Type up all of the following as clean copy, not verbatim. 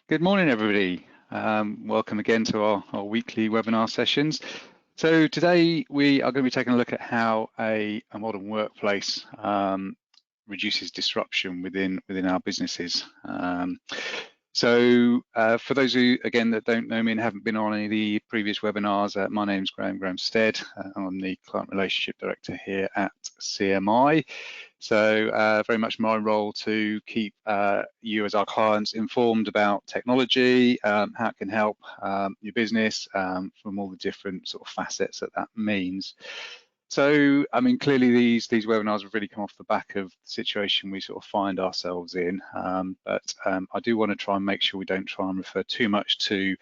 Good morning, everybody. Welcome again to our weekly webinar sessions. So today we are going to be taking a look at how a modern workplace reduces disruption within our businesses. So for those who, again, that don't know me and haven't been on any of the previous webinars, my name's Graham Stead. I'm the Client Relationship Director here at CMI. So very much my role to keep you as our clients informed about technology, how it can help your business from all the different sort of facets that means. So, I mean, clearly these webinars have really come off the back of the situation we sort of find ourselves in, but I do want to try and make sure we don't try and refer too much to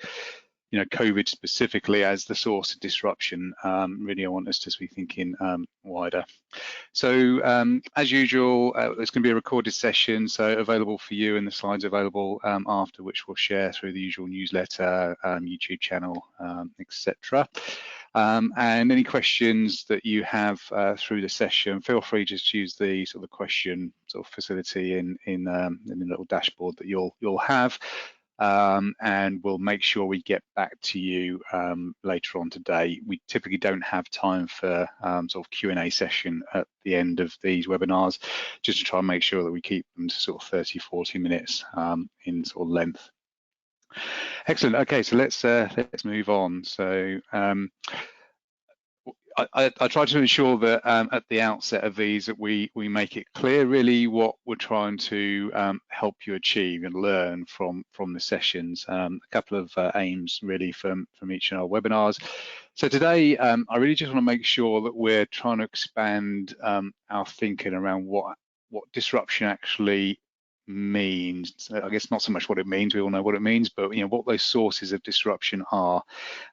COVID specifically as the source of disruption. Really, I want us to be thinking wider. So as usual, there's going to be a recorded session, so available for you, and the slides available after, which we'll share through the usual newsletter, YouTube channel, etc. And any questions that you have through the session, feel free to just use the sort of question sort of facility in the little dashboard that you'll have. And we'll make sure we get back to you later on today. We typically don't have time for sort of Q&A session at the end of these webinars, just to try and make sure that we keep them to sort of 30-40 minutes in sort of length. Excellent. Okay, so let's move on. So I try to ensure that at the outset of these that we make it clear really what we're trying to help you achieve and learn from the sessions. A couple of aims really from each of our webinars. So today I really just want to make sure that we're trying to expand our thinking around what disruption actually means. I guess not so much what it means, we all know what it means, but what those sources of disruption are.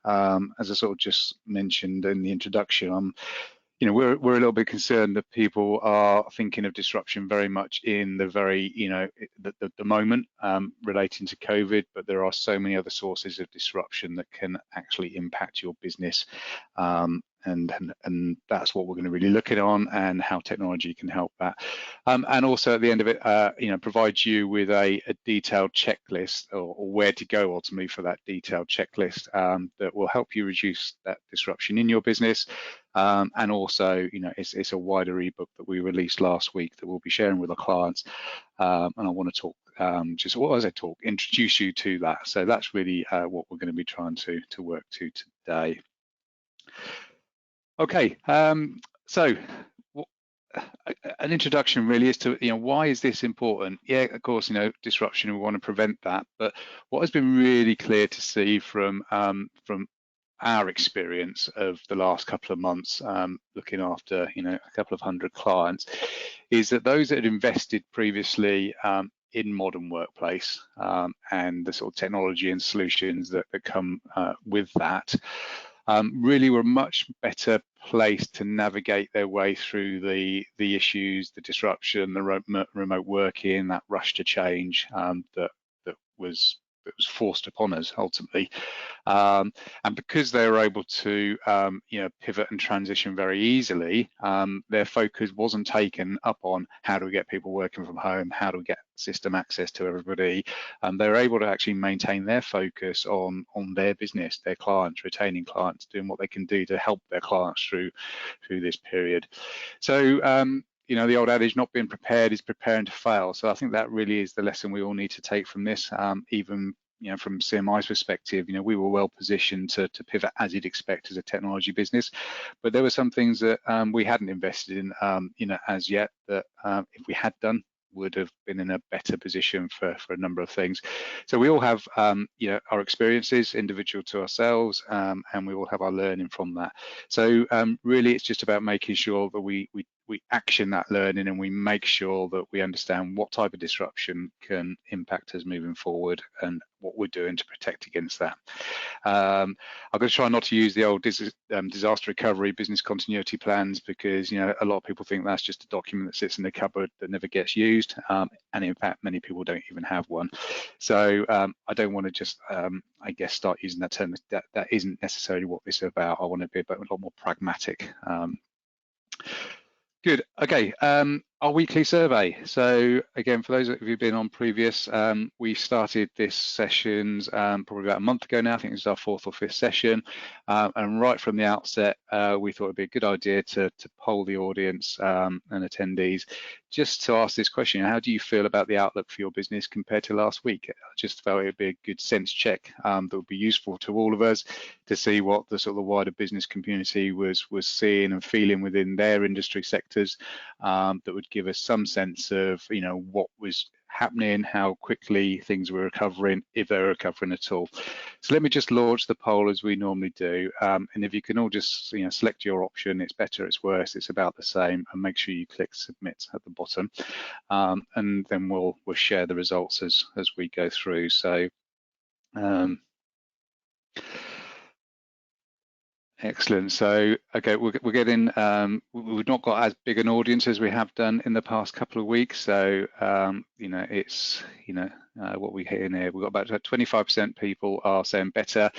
As I sort of just mentioned in the introduction, we're a little bit concerned that people are thinking of disruption very much in the very the moment relating to COVID, but there are so many other sources of disruption that can actually impact your business. And that's what we're going to really look at on, and how technology can help that. And also at the end of it, provide you with a detailed checklist or where to go ultimately for that detailed checklist that will help you reduce that disruption in your business. And also, it's a wider ebook that we released last week that we'll be sharing with our clients. And I want to talk, introduce you to that. So that's really what we're going to be trying to work to today. Okay, so an introduction really is to, why is this important? Yeah, of course, disruption, we want to prevent that, but what has been really clear to see from our experience of the last couple of months, looking after, a couple of hundred clients, is that those that had invested previously in modern workplace and the sort of technology and solutions that come with that, really were much better placed to navigate their way through the issues, the disruption, the remote working, that rush to change that was forced upon us ultimately. And because they were able to pivot and transition very easily, their focus wasn't taken up on how do we get people working from home, how do we get system access to everybody. They were able to actually maintain their focus on their business, their clients, retaining clients, doing what they can do to help their clients through this period. So the old adage, not being prepared is preparing to fail. So I think that really is the lesson we all need to take from this. Even from CMI's perspective, we were well positioned to pivot as you'd expect as a technology business, but there were some things that we hadn't invested in, as yet, that if we had done, would have been in a better position for a number of things. So we all have our experiences individual to ourselves, and we all have our learning from that. So really it's just about making sure that we action that learning, and we make sure that we understand what type of disruption can impact us moving forward and what we're doing to protect against that. I'm going to try not to use the old disaster recovery business continuity plans, because a lot of people think that's just a document that sits in the cupboard that never gets used, and in fact many people don't even have one. So I don't want to just I guess start using that term. That isn't necessarily what this is about. I want to be a lot more pragmatic. Good. Okay. our weekly survey. So again, for those of you who've been on previous, we started this sessions probably about a month ago now. I think this is our fourth or fifth session, and right from the outset, we thought it'd be a good idea to poll the audience and attendees just to ask this question: how do you feel about the outlook for your business compared to last week? I just felt it would be a good sense check that would be useful to all of us to see what the sort of wider business community was seeing and feeling within their industry sectors, that would give us some sense of, what was happening, how quickly things were recovering, if they were recovering at all. So let me just launch the poll as we normally do, and if you can all just select your option, it's better, it's worse, it's about the same, and make sure you click submit at the bottom, and then we'll share the results as we go through. So excellent. So, okay, we're getting, we've not got as big an audience as we have done in the past couple of weeks. So, it's, what we hear in here, we've got about 25% people are saying better,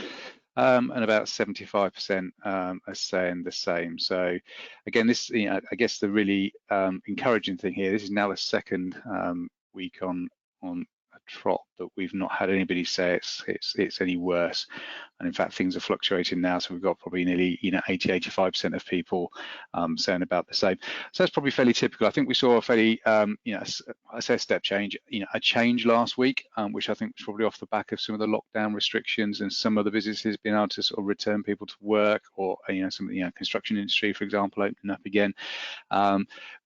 and about 75% are saying the same. So, again, this, I guess the really encouraging thing here, this is now the second week on a trot that we've not had anybody say it's any worse. And in fact, things are fluctuating now, so we've got probably nearly 80-85% of people saying about the same. So that's probably fairly typical. I think we saw a fairly I say a step change, a change last week, which I think was probably off the back of some of the lockdown restrictions and some of the businesses being able to sort of return people to work, or some construction industry, for example, opening up again.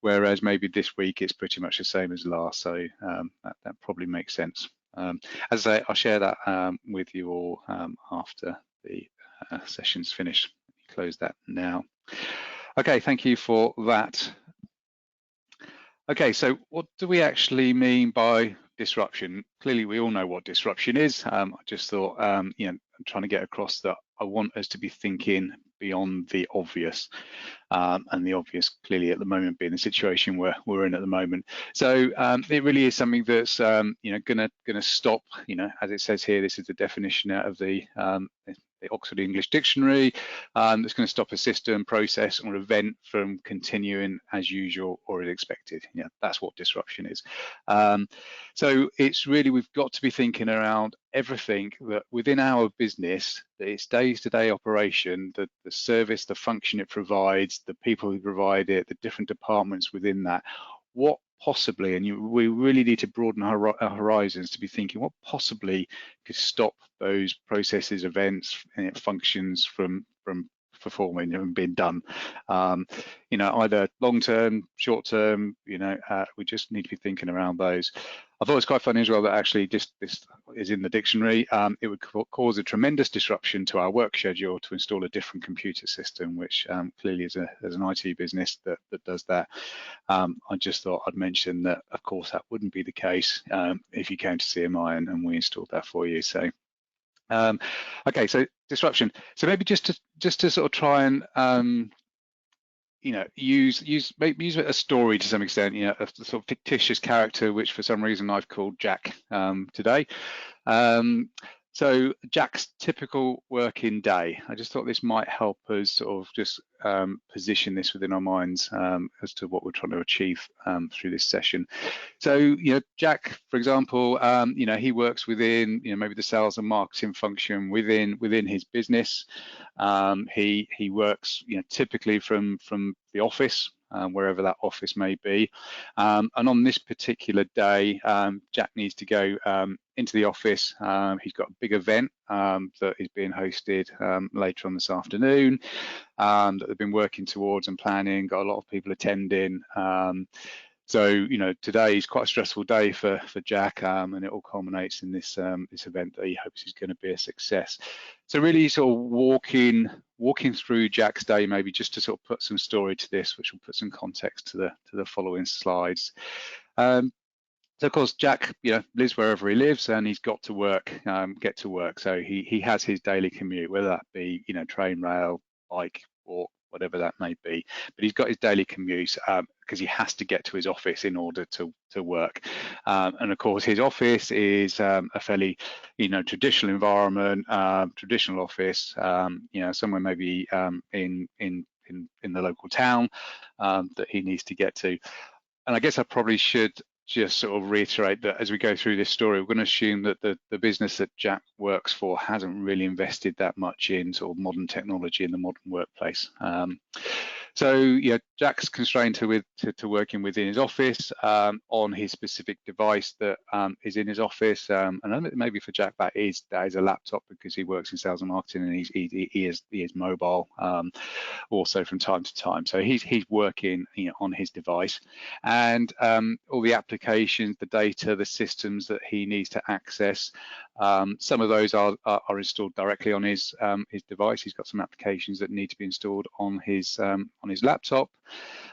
Whereas maybe this week it's pretty much the same as last, so that probably makes sense. As I say, I'll share that with you all after the session's finished. Close that now. Okay, thank you for that. Okay, so what do we actually mean by disruption? Clearly, we all know what disruption is. I just thought, I'm trying to get across that I want us to be thinking beyond the obvious, and the obvious clearly at the moment being the situation where we're in at the moment. So it really is something that's gonna stop, as it says here, this is the definition out of the Oxford English Dictionary, that's going to stop a system, process, or event from continuing as usual or as expected. That's what disruption is. So it's really, we've got to be thinking around everything that within our business, its day-to-day operation, the service, the function it provides, the people who provide it, the different departments within that, what possibly, and we really need to broaden our horizons to be thinking what possibly could stop those processes, events, and functions from performing and being done, either long-term, short-term. We just need to be thinking around those. I thought it was quite funny as well that actually this is in the dictionary. It would cause a tremendous disruption to our work schedule to install a different computer system, which clearly is an IT business that does that. I just thought I'd mention that, of course, that wouldn't be the case if you came to CMI and we installed that for you. So, okay, so disruption. So maybe just to sort of try and use a story to some extent, a sort of fictitious character, which for some reason I've called Jack today. So Jack's typical working day. I just thought this might help us sort of just position this within our minds as to what we're trying to achieve through this session. So, Jack, for example, he works within, maybe the sales and marketing function within his business. He works, typically from the office, wherever that office may be. And on this particular day, Jack needs to go into the office. He's got a big event that is being hosted later on this afternoon, that they've been working towards and planning, got a lot of people attending. So, today is quite a stressful day for Jack, and it all culminates in this event that he hopes is going to be a success. So really sort of walking through Jack's day, maybe just to sort of put some story to this, which will put some context to the following slides. So of course, Jack, lives wherever he lives, and he's got to work, get to work. So he has his daily commute, whether that be, train, rail, bike, walk, whatever that may be. But he's got his daily commute because he has to get to his office in order to work. And of course, his office is a fairly, traditional environment, traditional office, somewhere maybe in the local town that he needs to get to. I guess I probably should just sort of reiterate that as we go through this story, we're going to assume that the business that Jack works for hasn't really invested that much in sort of modern technology in the modern workplace. So yeah, Jack's constrained to working within his office on his specific device that is in his office. And maybe for Jack that is a laptop, because he works in sales and marketing, and he is mobile also from time to time. So he's working on his device, and all the applications, the data, the systems that he needs to access. Some of those are installed directly on his device. He's got some applications that need to be installed on his laptop.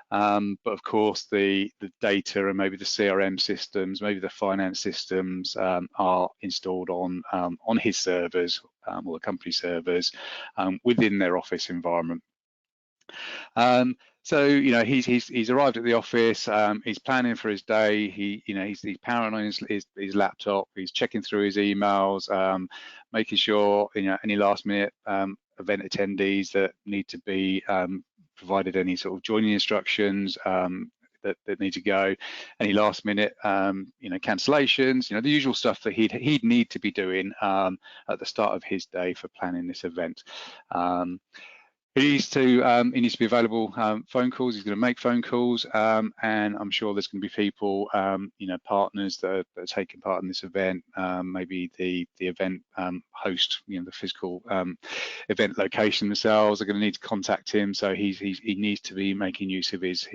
But of course, the data and maybe the CRM systems, maybe the finance systems are installed on his servers or the company servers within their office environment. So he's arrived at the office. He's planning for his day. He's powering on his laptop. He's checking through his emails, making sure any last minute event attendees that need to be provided any sort of joining instructions that need to go, any last minute cancellations, the usual stuff that he'd need to be doing at the start of his day for planning this event. He needs to be available phone calls. He's going to make phone calls, and I'm sure there's going to be people, partners that are taking part in this event. Maybe the event host, the physical event location themselves are going to need to contact him. So he needs to be making use of his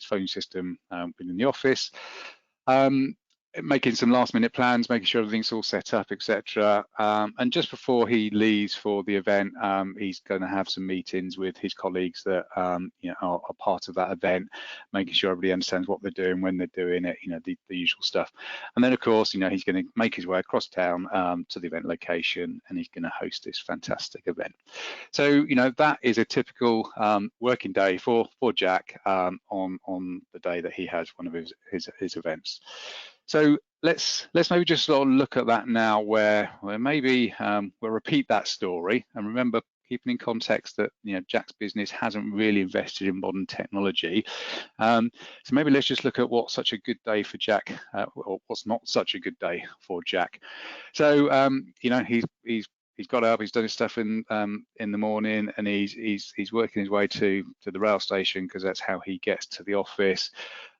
phone system within the office. Making some last minute plans, making sure everything's all set up, etc. And just before he leaves for the event, he's going to have some meetings with his colleagues that are part of that event, making sure everybody understands what they're doing, when they're doing it, the usual stuff. And then of course, he's going to make his way across town to the event location, and he's going to host this fantastic event. So that is a typical working day for Jack on the day that he has one of his events. So let's maybe just sort of look at that now, where maybe we'll repeat that story, and remember, keeping in context that Jack's business hasn't really invested in modern technology. So maybe let's just look at what's such a good day for Jack, or what's not such a good day for Jack. So he's got up, he's done his stuff in the morning, and he's working his way to the rail station, because that's how he gets to the office.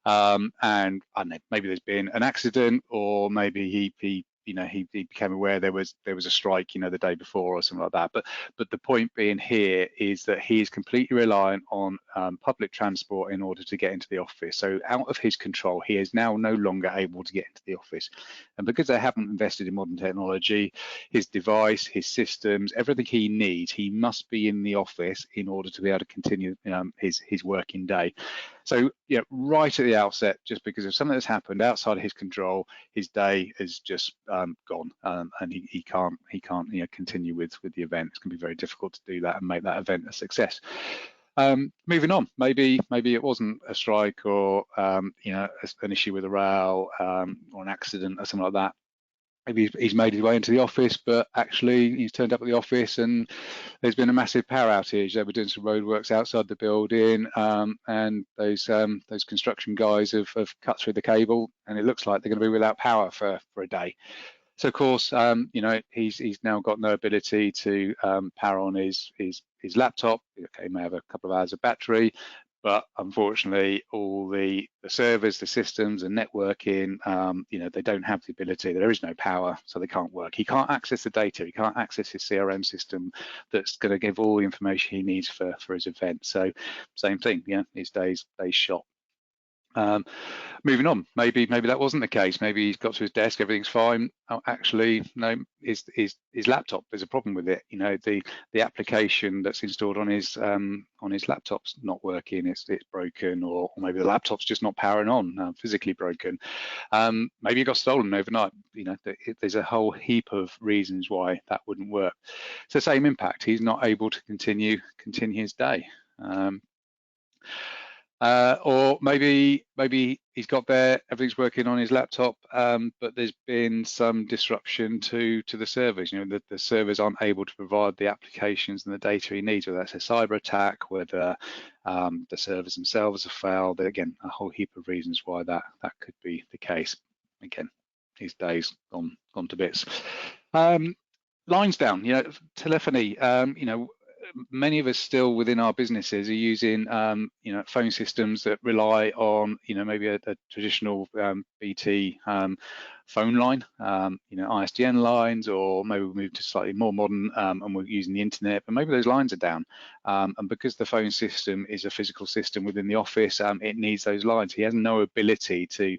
And I don't know, maybe there's been an accident, or maybe he became aware there was a strike the day before or something like that. But the point being here is that he is completely reliant on public transport in order to get into the office. So out of his control, he is now no longer able to get into the office. And because they haven't invested in modern technology, his device, his systems, everything he needs, he must be in the office in order to be able to continue his working day. So right at the outset, just because of something that's happened outside of his control, his day is just gone, and he can't continue with the event. It's going to be very difficult to do that and make that event a success. Moving on, maybe it wasn't a strike, or an issue with a rail, or an accident or something like that. Maybe he's made his way into the office, but actually he's turned up at the office and there's been a massive power outage. They were doing some roadworks outside the building, and those construction guys have cut through the cable, and it looks like they're going to be without power for a day. So of course, he's now got no ability to power on his laptop. Okay, he may have a couple of hours of battery, but unfortunately, all the servers, the systems, and networking, they don't have the ability. There is no power, so they can't work. He can't access the data. He can't access his CRM system that's going to give all the information he needs for his event. So, same thing. His day's shot. Moving on, maybe that wasn't the case. Maybe he's got to his desk, everything's fine. Oh, actually, no, his laptop, there's a problem with it. The application that's installed on his laptop's not working. It's broken, or maybe the laptop's just not powering on, physically broken. Maybe it got stolen overnight. There's a whole heap of reasons why that wouldn't work. It's the same impact. He's not able to continue his day. Or maybe he's got there, everything's working on his laptop, but there's been some disruption to the servers. You know, the servers aren't able to provide the applications and the data he needs, whether that's a cyber attack, whether the servers themselves have failed. Again, a whole heap of reasons why that could be the case. Again, these days gone to bits. Lines down, you know, telephony, you know, many of us still within our businesses are using, you know, phone systems that rely on, you know, maybe a traditional BT phone line, you know, ISDN lines, or maybe we move to slightly more modern and we're using the internet, but maybe those lines are down. And because the phone system is a physical system within the office, it needs those lines. He has no ability to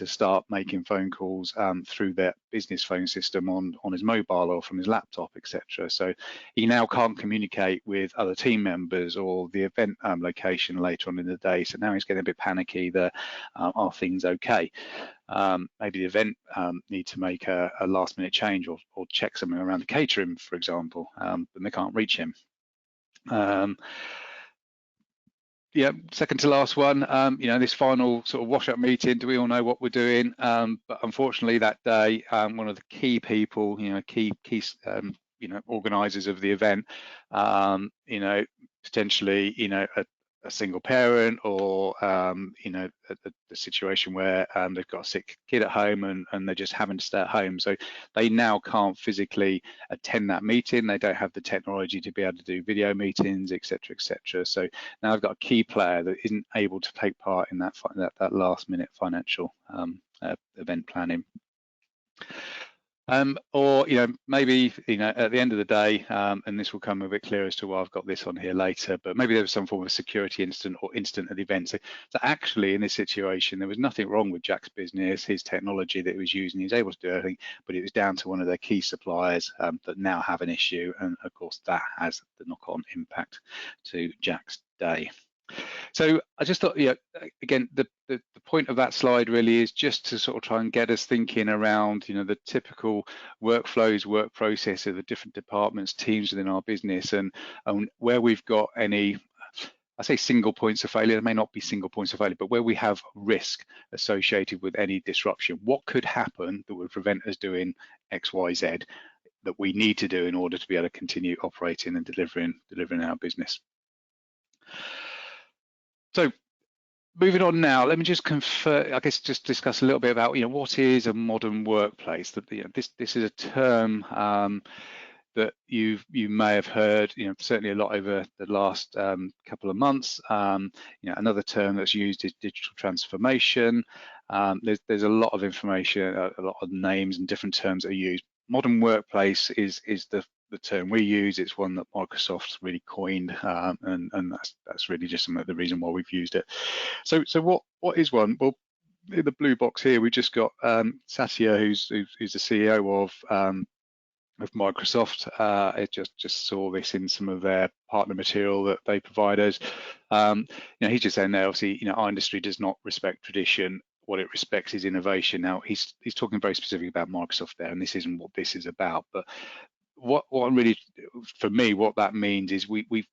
start making phone calls through their business phone system on his mobile or from his laptop, etc. So he now can't communicate with other team members or the event location later on in the day. So now he's getting a bit panicky that are things okay? Maybe the event need to make a last minute change or check something around the catering, for example, and they can't reach him. Yeah, second to last one, you know, this final sort of wash-up meeting, do we all know what we're doing? But unfortunately that day, one of the key people, you know, key you know, organisers of the event, you know, potentially, you know, a single parent, or you know, the situation where they've got a sick kid at home and they're just having to stay at home, so they now can't physically attend that meeting. They don't have the technology to be able to do video meetings, etc., etc. So now I've got a key player that isn't able to take part in that last minute financial event planning. Or, you know, maybe, you know, at the end of the day, and this will come a bit clearer as to why I've got this on here later, but maybe there was some form of security incident or incident at the event. So actually in this situation, there was nothing wrong with Jack's business, his technology that he was using, he was able to do everything, but it was down to one of their key suppliers that now have an issue. And of course that has the knock-on impact to Jack's day. So I just thought, yeah, again, the point of that slide really is just to sort of try and get us thinking around, you know, the typical workflows, work process of the different departments, teams within our business, and where we've got any, I say single points of failure, there may not be single points of failure, but where we have risk associated with any disruption, what could happen that would prevent us doing X, Y, Z that we need to do in order to be able to continue operating and delivering our business. So moving on now, let me just confer, I guess, just discuss a little bit about, you know, what is a modern workplace. That, you know, this is a term that you may have heard, you know, certainly a lot over the last couple of months. You know, another term that's used is digital transformation. There's a lot of information, a lot of names and different terms that are used. Modern workplace is the term we use. It's one that Microsoft's really coined, and that's really just the reason why we've used it. So what is one? Well, in the blue box here, we just got Satya, who's the CEO of Microsoft. I just saw this in some of their partner material that they provide us. You know, he's just saying there, obviously, you know, our industry does not respect tradition. What it respects is innovation. Now he's talking very specifically about Microsoft there, and this isn't what this is about. But what really, for me, what that means is we've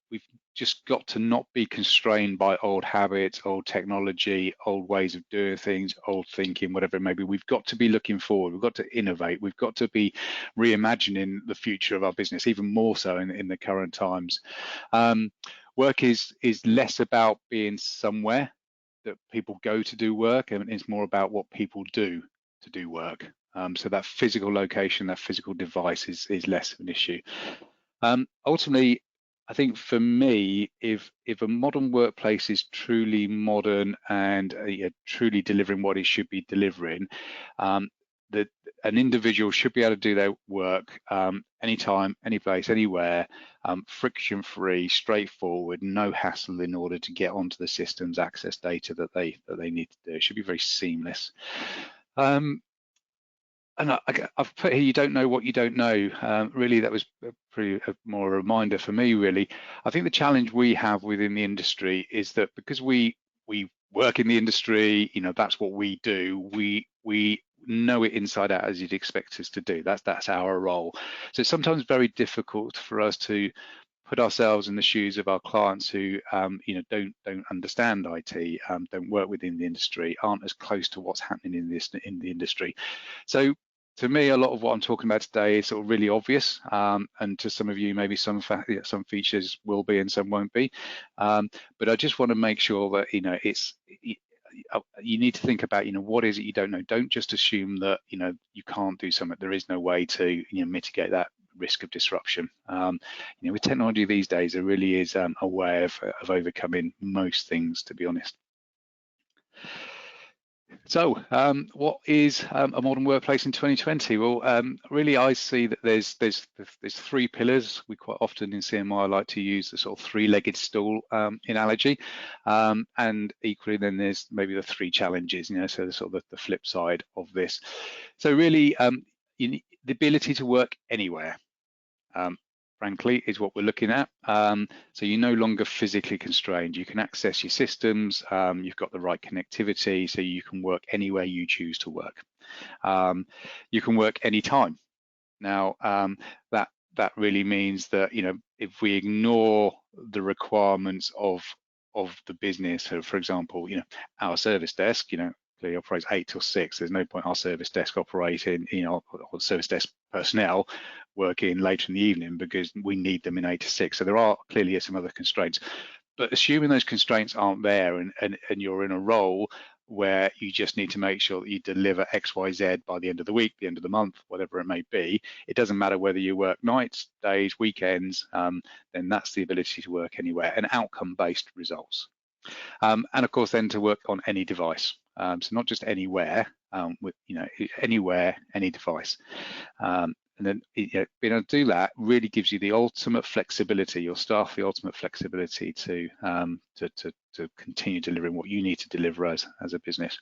just got to not be constrained by old habits, old technology, old ways of doing things, old thinking, whatever it may be. We've got to be looking forward. We've got to innovate. We've got to be reimagining the future of our business, even more so in the current times. Work is less about being somewhere that people go to do work, and it's more about what people do to do work. So that physical location, that physical device is less of an issue. Ultimately, I think for me, if a modern workplace is truly modern and truly delivering what it should be delivering, that an individual should be able to do their work anytime, any place, anywhere, friction-free, straightforward, no hassle in order to get onto the systems, access data that they need to do. It should be very seamless. And I've put here, you don't know what you don't know. Really, that was more a reminder for me, really. I think the challenge we have within the industry is that because we work in the industry, you know, that's what we do. We know it inside out, as you'd expect us to do. That's our role. So it's sometimes very difficult for us to put ourselves in the shoes of our clients who don't understand IT, don't work within the industry, aren't as close to what's happening in the industry. So to me, a lot of what I'm talking about today is sort of really obvious, and to some of you, maybe some features will be and some won't be. But I just want to make sure that you need to think about what is it you don't know. Don't just assume that you can't do something. There is no way to mitigate that risk of disruption. With technology these days, there really is a way of overcoming most things, to be honest. So what is a modern workplace in 2020? Well, really I see that there's three pillars. We quite often in CMI like to use the sort of three-legged stool analogy, and equally then there's maybe the three challenges, so the sort of the flip side of this. So really the ability to work anywhere, frankly, is what we're looking at. So you're no longer physically constrained. You can access your systems. You've got the right connectivity, so you can work anywhere you choose to work. You can work anytime. Now, that really means that if we ignore the requirements of the business, so for example, our service desk, clearly operates 8 till 6. There's no point our service desk operating, or service desk personnel working later in the evening, because we need them in 8 to 6. So there are clearly some other constraints. But assuming those constraints aren't there, and you're in a role where you just need to make sure that you deliver X, Y, Z by the end of the week, the end of the month, whatever it may be, it doesn't matter whether you work nights, days, weekends, then that's the ability to work anywhere, and outcome-based results. And of course, then to work on any device. So not just anywhere, anywhere, any device. And then being able to do that really gives you the ultimate flexibility, your staff the ultimate flexibility to continue delivering what you need to deliver as a business.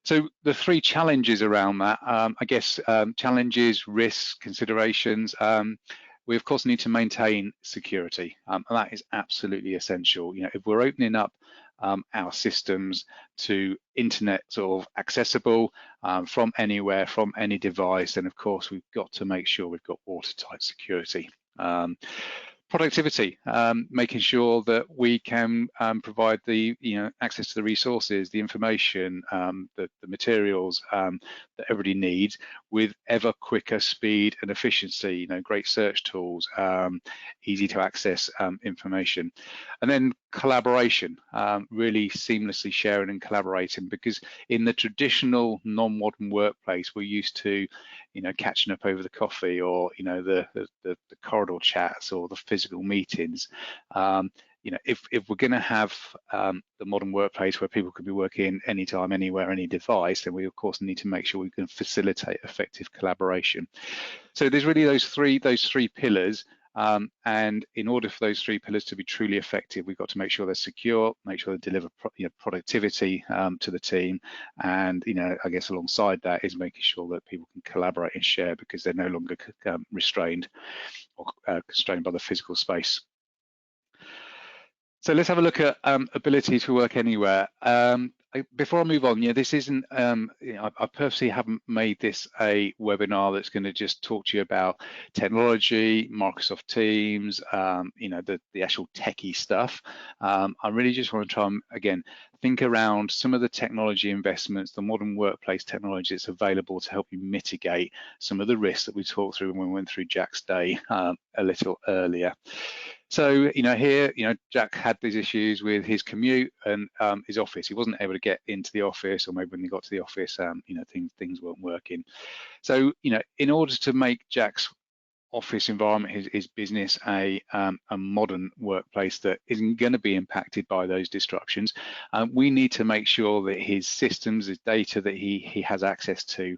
So the three challenges around that, I guess, challenges, risks, considerations. We of course need to maintain security, and that is absolutely essential. If we're opening up our systems to internet sort of accessible from anywhere, from any device, then of course we've got to make sure we've got watertight security. Productivity, making sure that we can provide the access to the resources, the information, the materials that everybody needs with ever quicker speed and efficiency. Great search tools, easy to access information, and then collaboration, really seamlessly sharing and collaborating, because in the traditional non-modern workplace we're used to catching up over the coffee, or the corridor chats, or the physical meetings. If we're going to have the modern workplace where people could be working anytime, anywhere, any device, then we of course need to make sure we can facilitate effective collaboration. So there's really those three pillars. And in order for those three pillars to be truly effective, we've got to make sure they're secure, make sure they deliver productivity to the team, and I guess alongside that is making sure that people can collaborate and share, because they're no longer restrained or constrained by the physical space. So let's have a look at ability to work anywhere. Before I move on, this isn't, I purposely haven't made this a webinar that's going to just talk to you about technology, Microsoft Teams, the actual techie stuff. I really just want to try and, again, think around some of the technology investments, the modern workplace technology that's available to help you mitigate some of the risks that we talked through when we went through Jack's day a little earlier. So, here, Jack had these issues with his commute and his office. He wasn't able to get into the office, or maybe when he got to the office, things weren't working. So, in order to make Jack's office environment, his business, a modern workplace that isn't going to be impacted by those disruptions, we need to make sure that his systems, his data that he has access to,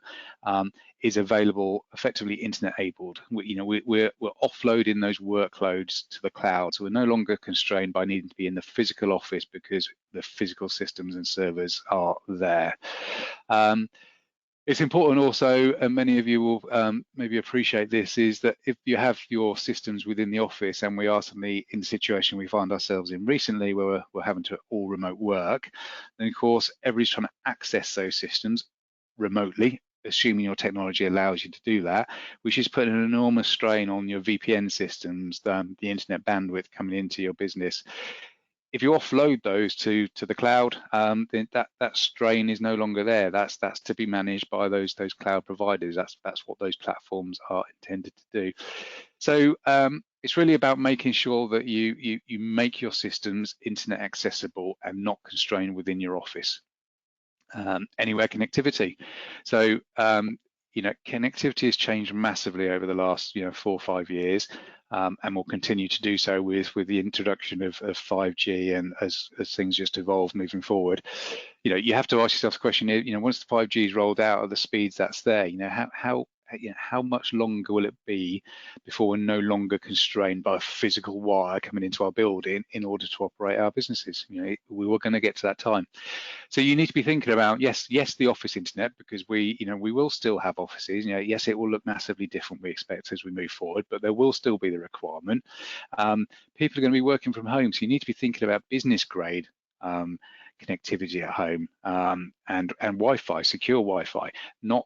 is available, effectively internet enabled. We're offloading those workloads to the cloud, so we're no longer constrained by needing to be in the physical office because the physical systems and servers are there. It's important also, and many of you will maybe appreciate this, is that if you have your systems within the office, and we are suddenly in the situation we find ourselves in recently where we're having to all remote work, then of course everybody's trying to access those systems remotely assuming your technology allows you to do that, which is putting an enormous strain on your VPN systems, the internet bandwidth coming into your business. If you offload those to the cloud, then that strain is no longer there. That's to be managed by those cloud providers. That's what those platforms are intended to do. So it's really about making sure that you make your systems internet accessible and not constrained within your office. Anywhere connectivity. So connectivity has changed massively over the last 4 or 5 years, and will continue to do so with the introduction of 5G and as things just evolve moving forward. You have to ask yourself the question, once the 5G is rolled out at the speeds that's there, how much longer will it be before we're no longer constrained by a physical wire coming into our building in order to operate our businesses? We were going to get to that time. So you need to be thinking about, yes, the office internet, because we will still have offices. Yes, it will look massively different, we expect, as we move forward, but there will still be the requirement. People are going to be working from home, so you need to be thinking about business grade connectivity at home, and Wi-Fi, secure Wi-Fi, not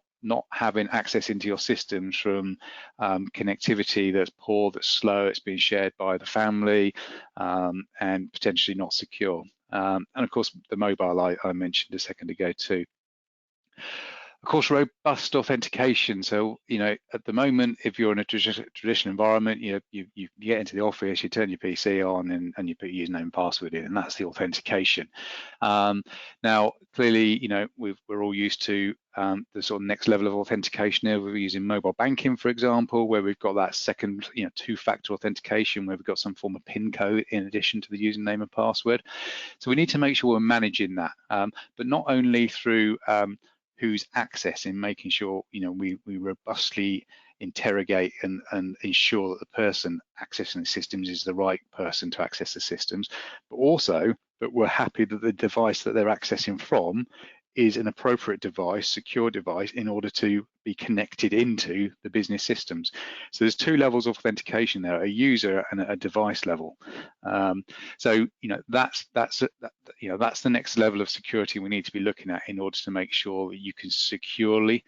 having access into your systems from connectivity that's poor, that's slow, it's being shared by the family, and potentially not secure. And of course, the mobile I mentioned a second ago too. Of course, robust authentication. So, at the moment, if you're in a traditional environment, you get into the office, you turn your PC on, and you put your username and password in, and that's the authentication. Now, clearly, we're all used to the sort of next level of authentication. We're using mobile banking, for example, where we've got that second, two-factor authentication, where we've got some form of PIN code in addition to the username and password. So we need to make sure we're managing that, but not only through who's accessing, making sure we robustly interrogate and ensure that the person accessing the systems is the right person to access the systems, but also that we're happy that the device that they're accessing from is an appropriate device, secure device, in order to be connected into the business systems. So there's two levels of authentication there: a user and a device level. So that's the next level of security we need to be looking at in order to make sure that you can securely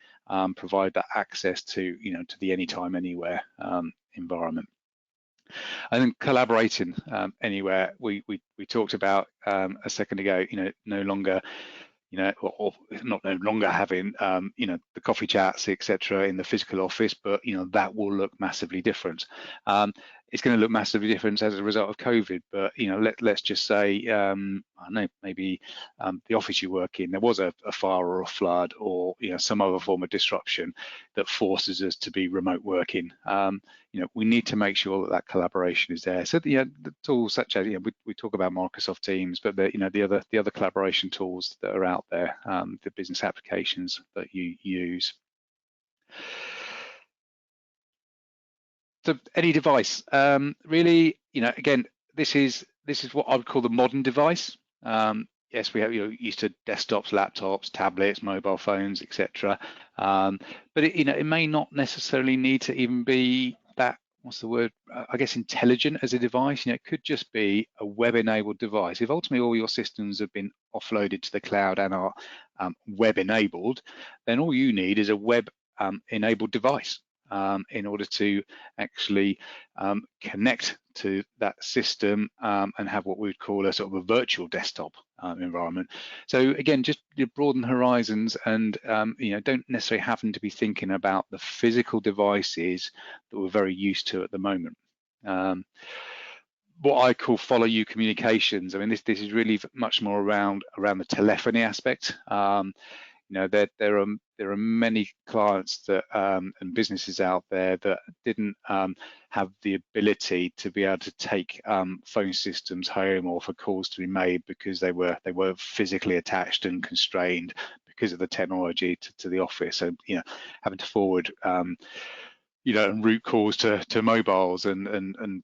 provide that access to to the anytime, anywhere environment. And then collaborating anywhere. We talked about a second ago. No longer. Or not no longer having, the coffee chats, etc., in the physical office, but that will look massively different. It's going to look massively different as a result of COVID. But let's just say, I don't know, maybe the office you work in, there was a fire or a flood, or some other form of disruption that forces us to be remote working. We need to make sure that collaboration is there. So the tools such as we talk about Microsoft Teams, but the other collaboration tools that are out there, the business applications that you use. So any device, really, again, this is what I would call the modern device. Yes, we have used to desktops, laptops, tablets, mobile phones, etc. But it may not necessarily need to even be that, what's the word? I guess intelligent as a device. It could just be a web-enabled device. If ultimately all your systems have been offloaded to the cloud and are web-enabled, then all you need is a web-enabled device in order to actually connect to that system and have what we would call a sort of a virtual desktop environment. So again, just broaden horizons, and don't necessarily happen to be thinking about the physical devices that we're very used to at the moment. What I call follow you communications. I mean, this is really much more around the telephony aspect. There are many clients that and businesses out there that didn't have the ability to be able to take phone systems home, or for calls to be made, because they were physically attached and constrained because of the technology to the office. So having to forward and route calls to mobiles and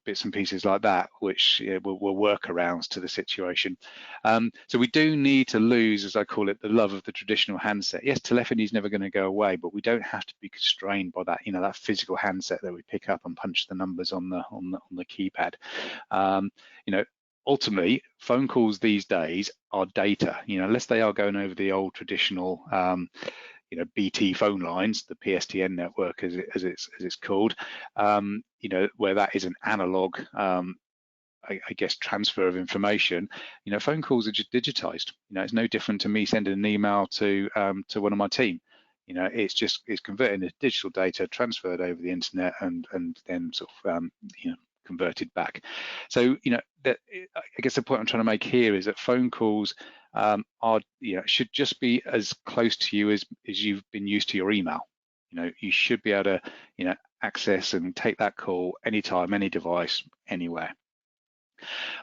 bits and pieces like that, which were workarounds to the situation. So we do need to lose, as I call it, the love of the traditional handset. Yes, telephony is never going to go away, but we don't have to be constrained by that, that physical handset that we pick up and punch the numbers on the keypad. Ultimately, phone calls these days are data. Unless they are going over the old traditional BT phone lines, the PSTN network as it's called, where that is an analog I guess transfer of information. Phone calls are just digitized. It's no different to me sending an email to one of my team. It's converting the digital data, transferred over the internet, and then sort of converted back. So I guess the point I'm trying to make here is that phone calls should just be as close to you as you've been used to your email. You should be able to access and take that call anytime, any device, anywhere.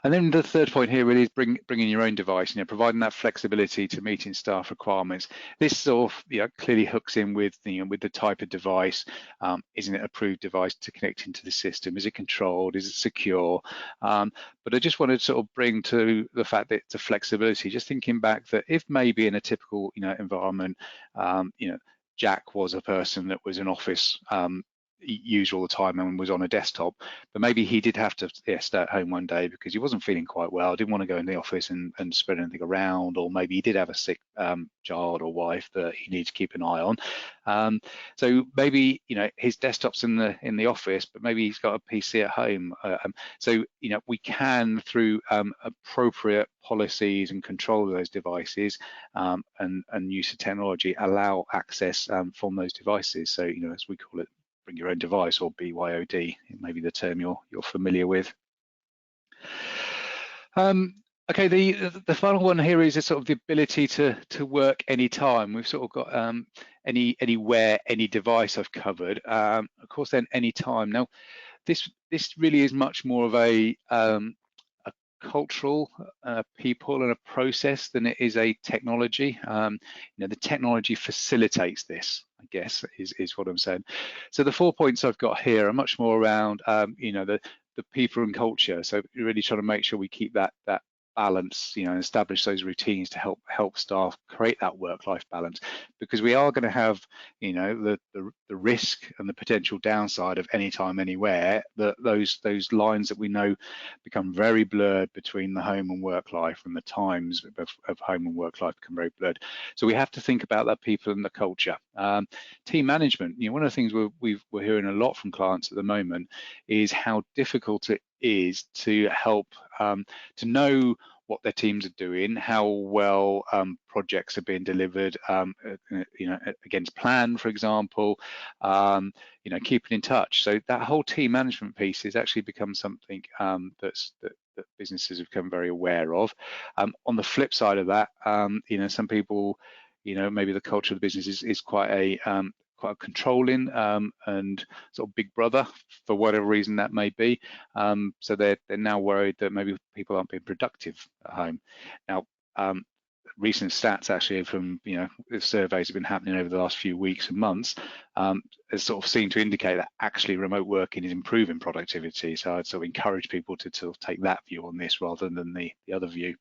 And then the third point here really is bringing your own device, providing that flexibility to meeting staff requirements. This sort of clearly hooks in with with the type of device. Isn't it an approved device to connect into the system? Is it controlled? Is it secure? But I just wanted to sort of bring to the fact that it's a flexibility. Just thinking back that if maybe in a typical environment, Jack was a person that was in office user all the time and was on a desktop, but maybe he did have to stay at home one day because he wasn't feeling quite well, didn't want to go in the office and spread anything around, or maybe he did have a sick child or wife that he needs to keep an eye on. So maybe his desktop's in the office, but maybe he's got a PC at home. So we can, through appropriate policies and control of those devices and use of technology, allow access from those devices. So as we call it, bring your own device, or BYOD, maybe the term you're familiar with. Okay, the final one here is a sort of the ability to work anytime. We've sort of got anywhere, any device I've covered. Of course, then anytime. Now, this really is much more of a cultural people and a process than it is a technology. The technology facilitates this, I guess, is what I'm saying. So the 4 points I've got here are much more around the people and culture. So really trying to make sure we keep that balance, establish those routines to help staff create that work-life balance, because we are going to have the risk and the potential downside of anytime, anywhere, that those lines that we know become very blurred between the home and work life, and the times of home and work life become very blurred. So we have to think about that people and the culture. Team management, one of the things we're hearing a lot from clients at the moment is how difficult it is to help to know what their teams are doing, how well projects are being delivered, against plan, for example, keeping in touch. So that whole team management piece has actually become something that businesses have become very aware of. On the flip side of that, some people, maybe the culture of the business is quite a controlling and sort of big brother, for whatever reason that may be. So they're now worried that maybe people aren't being productive at home. Now, recent stats actually from the surveys have been happening over the last few weeks and months has sort of seemed to indicate that actually remote working is improving productivity. So I'd sort of encourage people to sort of take that view on this rather than the other view.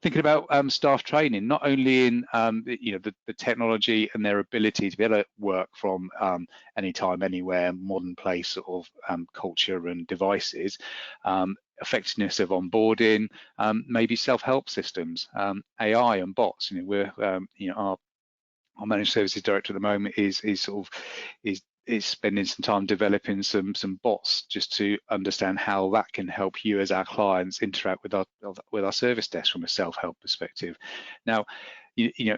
Thinking about staff training, not only in the technology and their ability to be able to work from anytime, anywhere, modern place sort of culture and devices, effectiveness of onboarding, maybe self-help systems, AI and bots. We're our managed services director at the moment is spending some time developing some bots just to understand how that can help you as our clients interact with our service desk from a self-help perspective. Now, the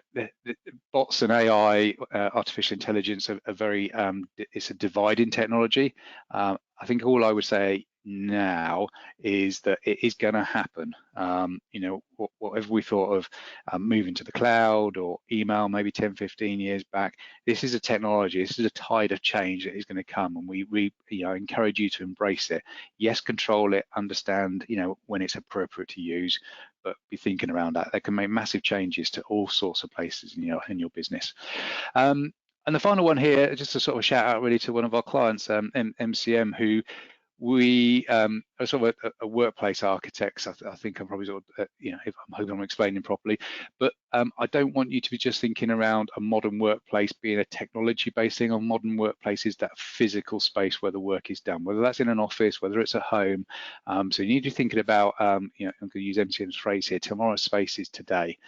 bots and AI, artificial intelligence, are very it's a dividing technology. I think all I would say now is that it is going to happen. Whatever we thought of moving to the cloud or email maybe 10, 15 years back, this is a technology, this is a tide of change that is going to come, and we encourage you to embrace it. Yes, control it, understand when it's appropriate to use, but be thinking around that. They can make massive changes to all sorts of places in your business. And the final one here, just a sort of shout out really to one of our clients, MCM, who we sort of a workplace architect. I think I'm probably sort of, if I'm hoping I'm explaining properly, but I don't want you to be just thinking around a modern workplace being a technology-based thing. On modern workplace is that physical space where the work is done, whether that's in an office, whether it's at home. So you need to be thinking about, I'm going to use MCM's phrase here, tomorrow's space is today.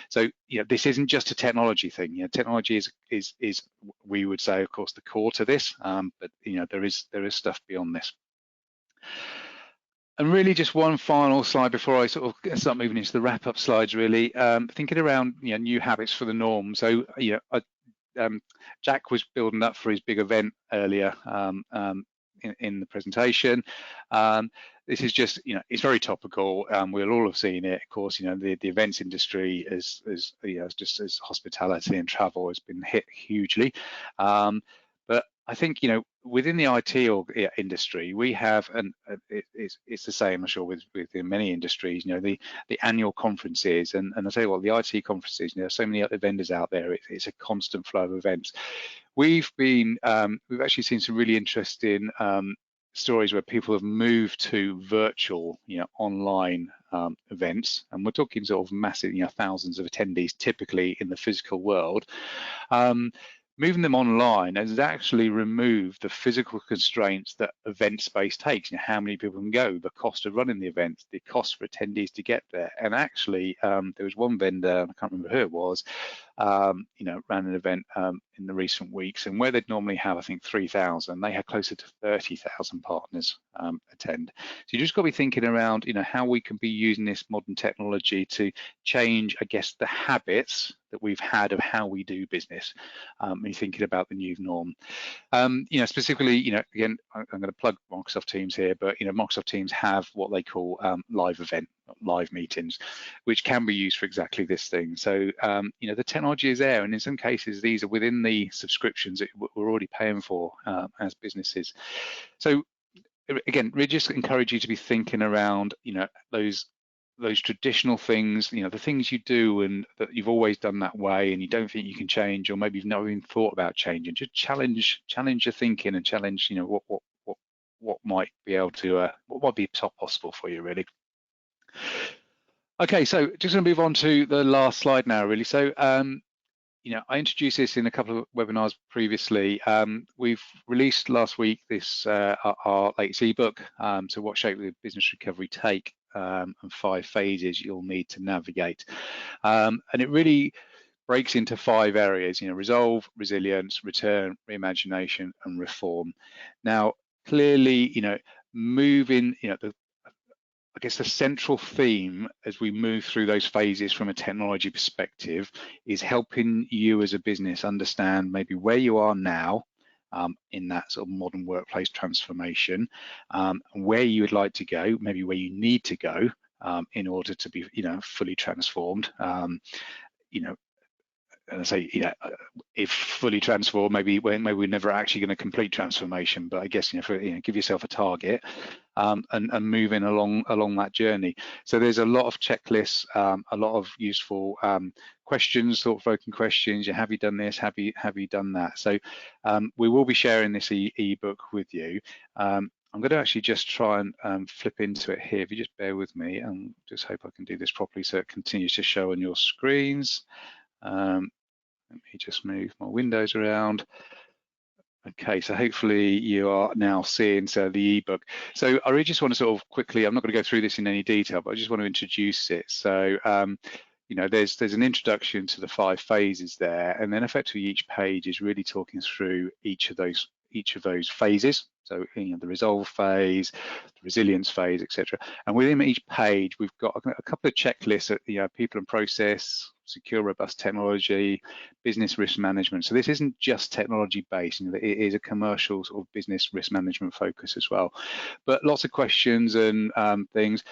So this isn't just a technology thing. Technology is we would say, of course, the core to this, but there is stuff beyond this. And really, just one final slide before I sort of start moving into the wrap-up slides. Really, thinking around new habits for the norm. So Jack was building up for his big event earlier in the presentation. This is just, it's very topical. We'll all have seen it, of course. The events industry is just as hospitality and travel has been hit hugely. But I think, within the IT industry, we have, and it's the same, I'm sure, within many industries, the annual conferences, and I say, well, the IT conferences, so many other vendors out there, it's a constant flow of events. We've actually seen some really interesting stories where people have moved to virtual, online events, and we're talking sort of massive, thousands of attendees typically in the physical world. Moving them online has actually removed the physical constraints that event space takes. How many people can go, the cost of running the event, the cost for attendees to get there. And actually, there was one vendor, I can't remember who it was, ran an event in the recent weeks, and where they'd normally have, I think, 3,000, they had closer to 30,000 partners attend. So you just got to be thinking around, how we can be using this modern technology to change, I guess, the habits that we've had of how we do business. When you're thinking about the new norm, specifically, again, I'm going to plug Microsoft Teams here, but Microsoft Teams have what they call live meetings, which can be used for exactly this thing. So the technology is there, and in some cases these are within the subscriptions that we're already paying for as businesses. So again, we just encourage you to be thinking around those traditional things, the things you do and that you've always done that way and you don't think you can change, or maybe you've never even thought about changing. Just challenge your thinking and challenge what might be able to what might be top possible for you, really. Okay, so just going to move on to the last slide now, really. So I introduced this in a couple of webinars previously. We've released last week this our latest ebook, so what shape will the business recovery take, and 5 phases you'll need to navigate. And it really breaks into 5 areas, resolve, resilience, return, reimagination, and reform. Now, clearly, moving, I guess the central theme as we move through those phases from a technology perspective is helping you as a business understand maybe where you are now in that sort of modern workplace transformation, where you would like to go, maybe where you need to go in order to be, fully transformed. And I say, if fully transformed, maybe we're never actually going to complete transformation, but I guess give yourself a target and moving along that journey. So there's a lot of checklists, a lot of useful questions, thought-provoking questions. Have you done this? Have you done that? So we will be sharing this ebook with you. I'm going to actually just try and flip into it here. If you just bear with me, and just hope I can do this properly so it continues to show on your screens. Let me just move my windows around. Okay, so hopefully you are now seeing the ebook. So I really just want to sort of quickly, I'm not going to go through this in any detail, but I just want to introduce it. So there's an introduction to the 5 phases there, and then effectively each page is really talking through each of those phases. So the resolve phase, the resilience phase, etc. And within each page, we've got a couple of checklists at people and process, secure, robust technology, business risk management. So this isn't just technology based, it is a commercial sort of business risk management focus as well. But lots of questions and things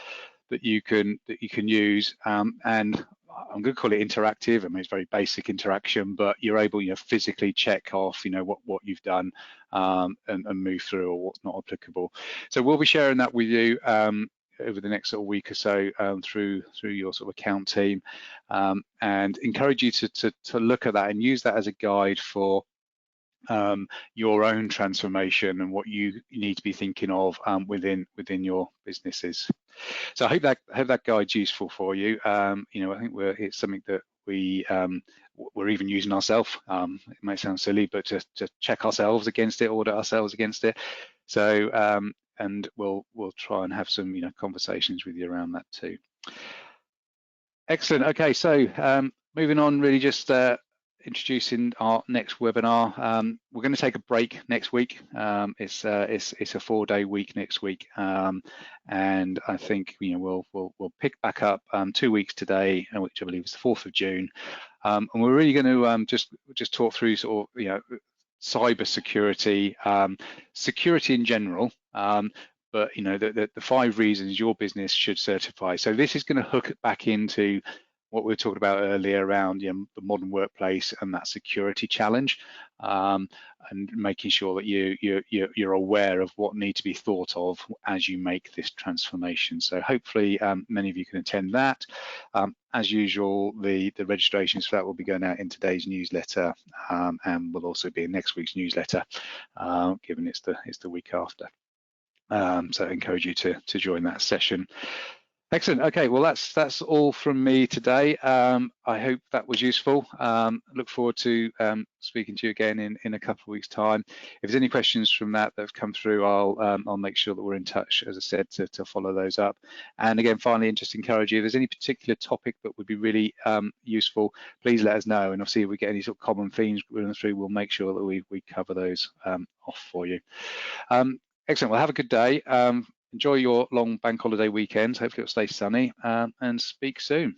that you can use, and I'm going to call it interactive. I mean, it's very basic interaction, but you're able, physically check off, what you've done and move through, or what's not applicable. So we'll be sharing that with you over the next sort of week or so through your sort of account team, and encourage you to look at that and use that as a guide for your own transformation and what you need to be thinking of within your businesses. So I hope that guide's useful for you. I think it's something that we're even using ourselves. It may sound silly, but to check ourselves against it, audit ourselves against it. So and we'll try and have some conversations with you around that too. Excellent. Okay, so moving on, really just introducing our next webinar. We're going to take a break next week. It's a 4-day week next week, and I think we'll pick back up 2 weeks today, which I believe is the 4th of June, and we're really going to just talk through sort of cyber security, security in general. But the 5 reasons your business should certify. So this is going to hook it back into what we were talking about earlier around the modern workplace and that security challenge, and making sure that you're aware of what needs to be thought of as you make this transformation. So hopefully many of you can attend that. As usual, the registrations for that will be going out in today's newsletter, and will also be in next week's newsletter, given it's the week after. So I encourage you to join that session. Excellent. Okay, well that's all from me today. I hope that was useful. Look forward to speaking to you again in a couple of weeks' time. If there's any questions from that have come through, I'll make sure that we're in touch, as I said, to follow those up. And again, finally, just encourage you, if there's any particular topic that would be really useful, please let us know. And obviously, if we get any sort of common themes running through, we'll make sure that we cover those off for you. Excellent. Well, have a good day. Enjoy your long bank holiday weekend. Hopefully it'll stay sunny, and speak soon.